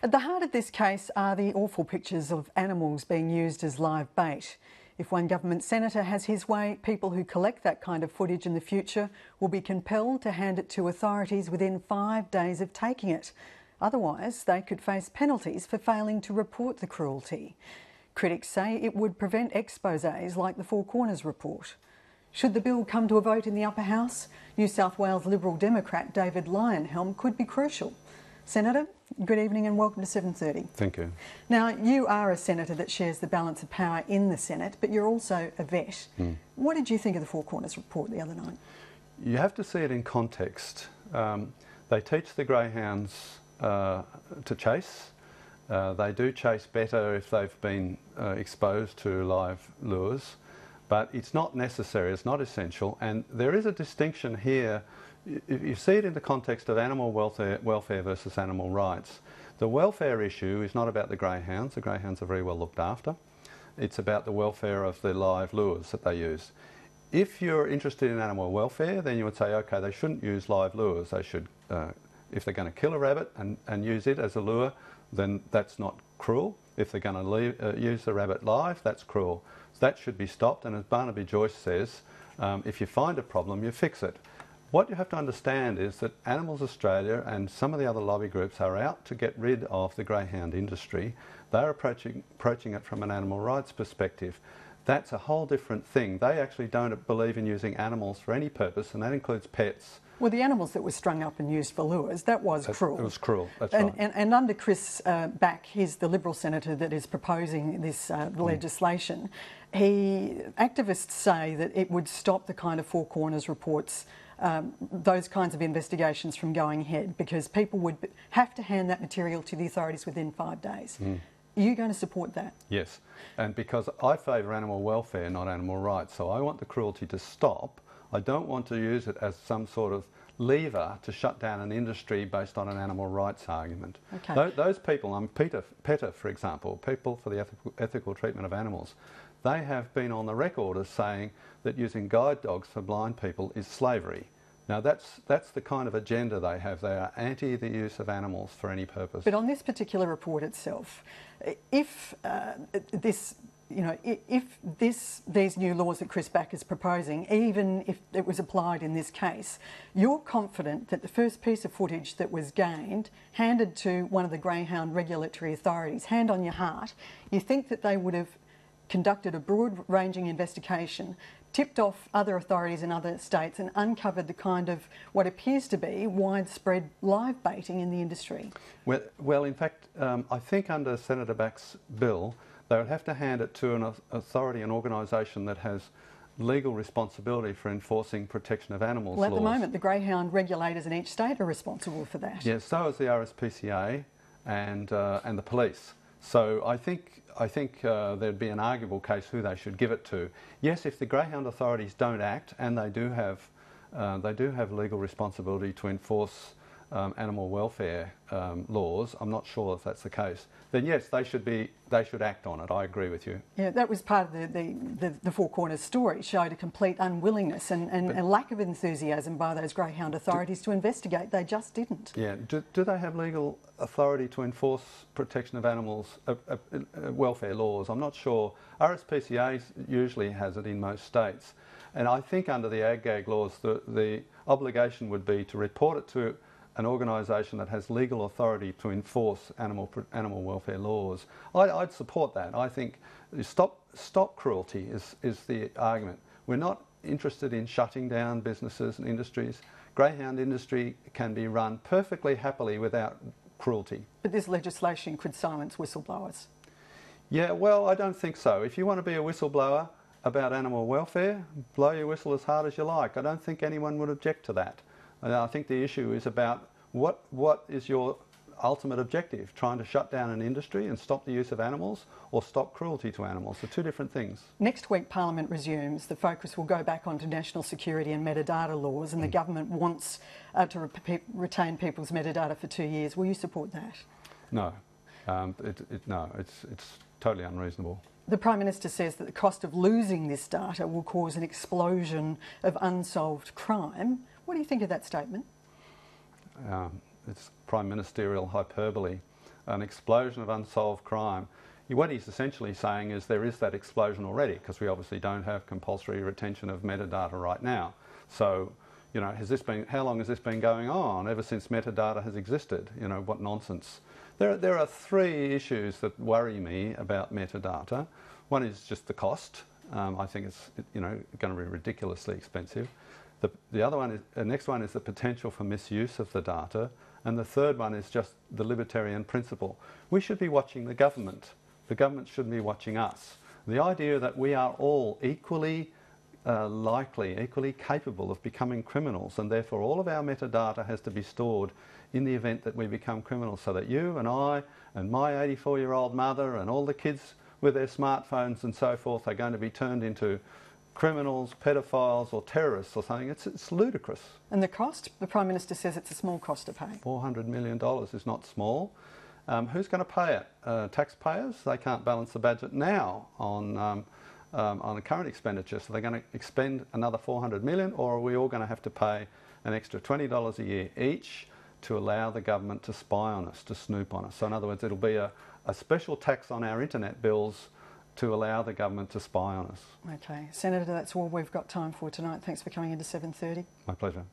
At the heart of this case are the awful pictures of animals being used as live bait. If one government senator has his way, people who collect that kind of footage in the future will be compelled to hand it to authorities within 5 days of taking it. Otherwise, they could face penalties for failing to report the cruelty. Critics say it would prevent exposés like the Four Corners report. Should the bill come to a vote in the upper house, New South Wales Liberal Democrat David Leyonhjelm could be crucial. Senator, good evening and welcome to 7:30. Thank you. Now, you are a senator that shares the balance of power in the Senate, but you're also a vet. What did you think of the Four Corners report the other night? You have to see it in context. They teach the greyhounds to chase. They do chase better if they've been exposed to live lures, but it's not necessary, it's not essential, and there is a distinction here. You see it in the context of animal welfare versus animal rights. The welfare issue is not about the greyhounds. The greyhounds are very well looked after. It's about the welfare of the live lures that they use. If you're interested in animal welfare, then you would say, okay, they shouldn't use live lures. They should, if they're going to kill a rabbit and use it as a lure, then that's not cruel. If they're going to use the rabbit live, that's cruel. So that should be stopped, and as Barnaby Joyce says, if you find a problem, you fix it. What you have to understand is that Animals Australia and some of the other lobby groups are out to get rid of the greyhound industry. They're approaching it from an animal rights perspective. That's a whole different thing. They actually don't believe in using animals for any purpose, and that includes pets. Well, the animals that were strung up and used for lures, that was cruel. It was cruel, that's and, right. And under Chris Back, he's the Liberal senator that is proposing this legislation. Activists say that it would stop the kind of Four Corners reports, those kinds of investigations from going ahead, because people would have to hand that material to the authorities within 5 days. Are you going to support that? Yes, and because I favour animal welfare, not animal rights, so I want the cruelty to stop. I don't want to use it as some sort of lever to shut down an industry based on an animal rights argument. Okay. Those people, PETA for example, People for the Ethical Treatment of Animals, they have been on the record as saying that using guide dogs for blind people is slavery. Now that's the kind of agenda they have. They are anti the use of animals for any purpose. But on this particular report itself, if these new laws that Chris Back is proposing, even if it was applied in this case, you're confident that the first piece of footage that was gained, handed to one of the greyhound regulatory authorities, hand on your heart, you think that they would have conducted a broad-ranging investigation, tipped off other authorities in other states and uncovered the kind of what appears to be widespread live baiting in the industry? Well, in fact, I think under Senator Back's bill, they would have to hand it to an authority, an organisation that has legal responsibility for enforcing protection of animals laws. Well, at the moment, the greyhound regulators in each state are responsible for that. Yes, so is the RSPCA and the police. So I think there'd be an arguable case who they should give it to. Yes, if the greyhound authorities don't act, and they do have legal responsibility to enforce animal welfare laws, I'm not sure if that's the case, then yes, they should act on it. I agree with you. Yeah, that was part of the Four Corners story, showed a complete unwillingness and a lack of enthusiasm by those greyhound authorities to investigate. They just didn't. Yeah, do they have legal authority to enforce protection of animals, welfare laws? I'm not sure. RSPCA usually has it in most states, and I think under the ag-gag laws the obligation would be to report it to an organisation that has legal authority to enforce animal welfare laws. I'd support that. I think stop cruelty is the argument. We're not interested in shutting down businesses and industries. Greyhound industry can be run perfectly happily without cruelty. But this legislation could silence whistleblowers. Yeah, well, I don't think so. If you want to be a whistleblower about animal welfare, blow your whistle as hard as you like. I don't think anyone would object to that. And I think the issue is about what is your ultimate objective? Trying to shut down an industry and stop the use of animals, or stop cruelty to animals? They're two different things. Next week Parliament resumes. The focus will go back onto national security and metadata laws, and the government wants to retain people's metadata for 2 years. Will you support that? No, no, it's totally unreasonable. The Prime Minister says that the cost of losing this data will cause an explosion of unsolved crime. What do you think of that statement? It's prime ministerial hyperbole. an explosion of unsolved crime, what he's essentially saying is there is that explosion already, because we obviously don't have compulsory retention of metadata right now. So, you know, how long has this been going on? Ever since metadata has existed? You know, what nonsense. There are three issues that worry me about metadata. One is just the cost. I think it's, you know, going to be ridiculously expensive. The other one is, the next one is the potential for misuse of the data. And the third one is just the libertarian principle. We should be watching the government. The government shouldn't be watching us. The idea that we are all equally likely, equally capable of becoming criminals, and therefore all of our metadata has to be stored in the event that we become criminals, so that you and I and my 84-year-old mother and all the kids with their smartphones and so forth are going to be turned into criminals, pedophiles or terrorists or something. It's ludicrous. And the cost? The Prime Minister says it's a small cost to pay. $400 million is not small. Who's going to pay it? Taxpayers? They can't balance the budget now on the current expenditure, so they're going to expend another $400 million, or are we all going to have to pay an extra $20 a year each to allow the government to spy on us, to snoop on us? So in other words, it'll be a special tax on our internet bills to allow the government to spy on us. Okay. Senator, that's all we've got time for tonight. Thanks for coming into 7:30. My pleasure.